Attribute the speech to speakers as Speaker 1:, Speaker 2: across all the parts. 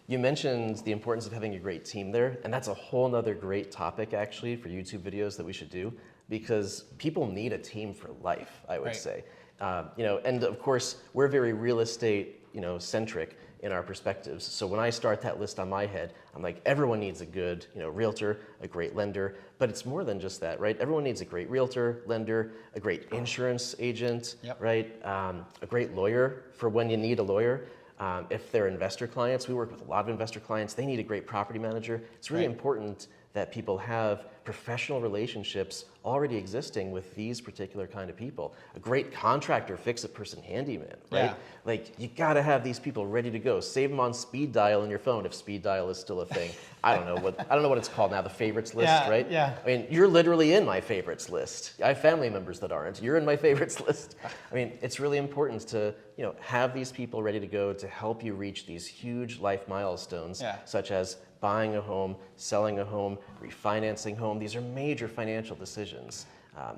Speaker 1: You mentioned the importance of having a great team there, and that's a whole nother great topic actually for YouTube videos that we should do, because people need a team for life, I would say. And of course, we're very real estate, centric in our perspectives. So when I start that list on my head, I'm like, everyone needs a good, realtor, a great lender, but it's more than just that, right? Everyone needs a great realtor, lender, a great insurance agent, right? A great lawyer for when you need a lawyer. If they're investor clients, we work with a lot of investor clients, they need a great property manager. It's really important that people have professional relationships already existing with these particular kind of people. A great contractor, fix-it-person handyman, right? Like, you gotta have these people ready to go. Save them on speed dial in your phone, if speed dial is still a thing. I don't know what it's called now, the favorites list, right? I mean, you're literally in my favorites list. I have family members that aren't. You're in my favorites list. I mean, it's really important to, have these people ready to go to help you reach these huge life milestones, such as buying a home, selling a home, refinancing home. These are major financial decisions.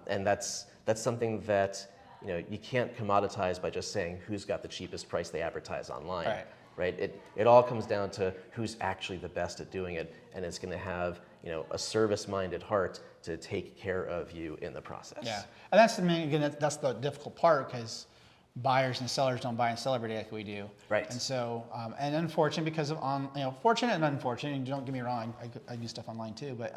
Speaker 1: And that's something that you can't commoditize by just saying who's got the cheapest price they advertise online. Right? It all comes down to who's actually the best at doing it, and it's going to have a service-minded heart to take care of you in the process.
Speaker 2: Yeah, and that's that's the difficult part, because buyers and sellers don't buy and sell every day like we do.
Speaker 1: Right.
Speaker 2: And so, and unfortunate because of fortunate and unfortunate. And don't get me wrong, I do stuff online too, but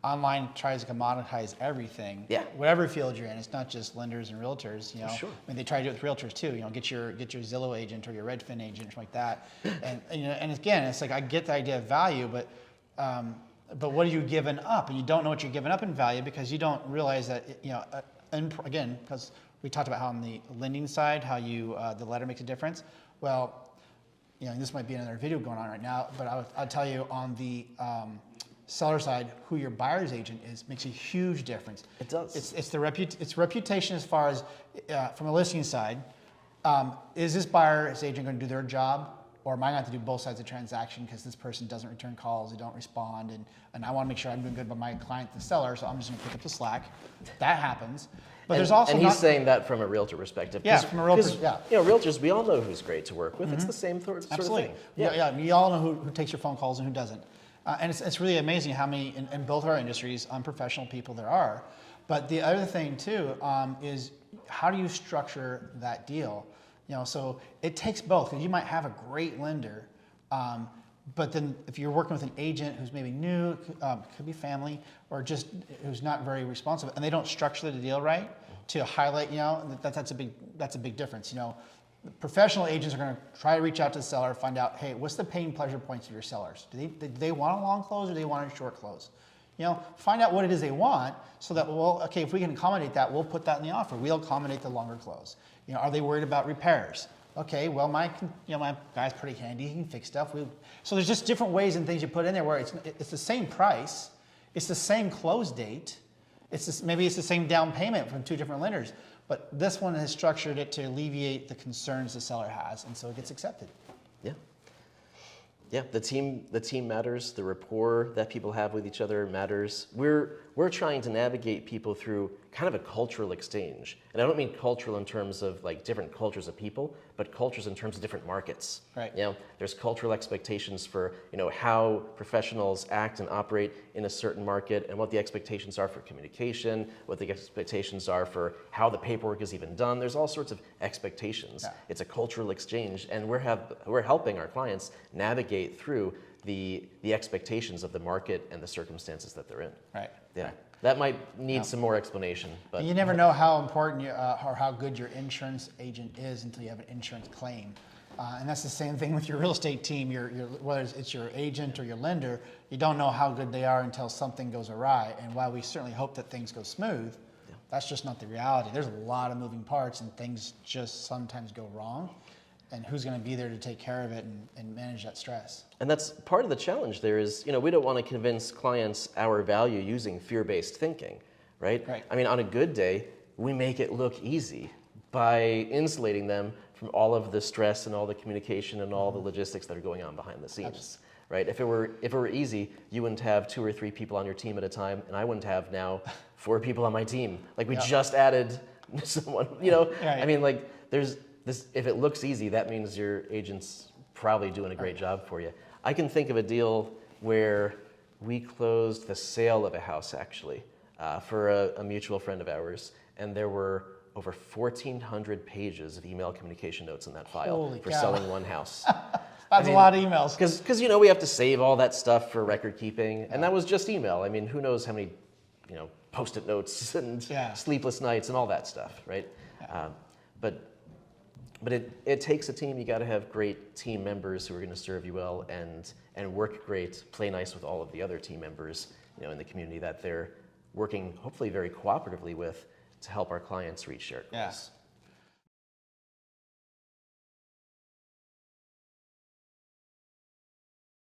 Speaker 2: online tries to commoditize everything.
Speaker 1: Yeah.
Speaker 2: Whatever field you're in, it's not just lenders and realtors.
Speaker 1: Sure.
Speaker 2: I mean, they try to do it with realtors too. Get your Zillow agent or your Redfin agent, or like that. And again, it's like, I get the idea of value, but what are you giving up? And you don't know what you're giving up in value, because you don't realize that and again, because we talked about how on the lending side, how the letter makes a difference. Well, this might be another video going on right now, but I'll tell you on the seller side, who your buyer's agent is makes a huge difference.
Speaker 1: It does.
Speaker 2: It's reputation as far as from a listing side. Is this buyer's agent going to do their job? Or am I going to have to do both sides of the transaction because this person doesn't return calls, they don't respond, and I want to make sure I'm doing good by my client, the seller, so I'm just going to pick up the slack. That happens. But there's also
Speaker 1: he's saying that from a realtor perspective.
Speaker 2: Yeah, from a realtor,
Speaker 1: realtors, we all know who's great to work with. It's the same sort of thing.
Speaker 2: Yeah, we all know who takes your phone calls and who doesn't. And it's really amazing how many, in both our industries, unprofessional people there are. But the other thing too is, how do you structure that deal? So it takes both. You might have a great lender, but then if you're working with an agent who's maybe new, could be family, or just who's not very responsive, and they don't structure the deal right to highlight, that's a big difference. Professional agents are going to try to reach out to the seller, find out, hey, what's the pain pleasure points of your sellers? Do they want a long close, or do they want a short close? Find out what it is they want, so that, okay, if we can accommodate that, we'll put that in the offer. We'll accommodate the longer close. Are they worried about repairs? Okay, well, my guy's pretty handy. He can fix stuff. So there's just different ways and things you put in there where it's the same price, it's the same close date, maybe it's the same down payment from two different lenders, but this one has structured it to alleviate the concerns the seller has, and so it gets accepted.
Speaker 1: Yeah, the team matters. The rapport that people have with each other matters. We're trying to navigate people through kind of a cultural exchange, and I don't mean cultural in terms of like different cultures of people, but cultures in terms of different markets.
Speaker 2: Right.
Speaker 1: There's cultural expectations for how professionals act and operate in a certain market, and what the expectations are for communication, what the expectations are for how the paperwork is even done. There's all sorts of expectations. Yeah. It's a cultural exchange, and we're helping our clients navigate through the expectations of the market and the circumstances that they're in.
Speaker 2: Right.
Speaker 1: Yeah.
Speaker 2: Right.
Speaker 1: That might need some more explanation, but
Speaker 2: you never know how important or how good your insurance agent is until you have an insurance claim. And that's the same thing with your real estate team. Whether it's your agent or your lender, you don't know how good they are until something goes awry. And while we certainly hope that things go smooth, that's just not the reality. There's a lot of moving parts, and things just sometimes go wrong. And who's going to be there to take care of it and manage that stress?
Speaker 1: And that's part of the challenge there is, we don't want to convince clients our value using fear-based thinking, right? I mean, on a good day, we make it look easy by insulating them from all of the stress and all the communication and all the logistics that are going on behind the scenes. Absolutely. Right? If it were easy, you wouldn't have 2 or 3 people on your team at a time, and I wouldn't have now 4 people on my team. Like, we just added someone, Right. I mean, like, there's this, if it looks easy, that means your agent's probably doing a great job for you. I can think of a deal where we closed the sale of a house actually for a mutual friend of ours, and there were over 1,400 pages of email communication notes in that file
Speaker 2: Holy
Speaker 1: for
Speaker 2: cow.
Speaker 1: selling one house.
Speaker 2: That's a lot of emails.
Speaker 1: Because you know we have to save all that stuff for record keeping, and that was just email. I mean, who knows how many, you know, post-it notes and sleepless nights and all that stuff, right?
Speaker 2: Yeah.
Speaker 1: But it takes a team. You got to have great team members who are going to serve you well and work great, play nice with all of the other team members, you know, in the community that they're working hopefully very cooperatively with to help our clients reach shared goals.
Speaker 2: Yeah.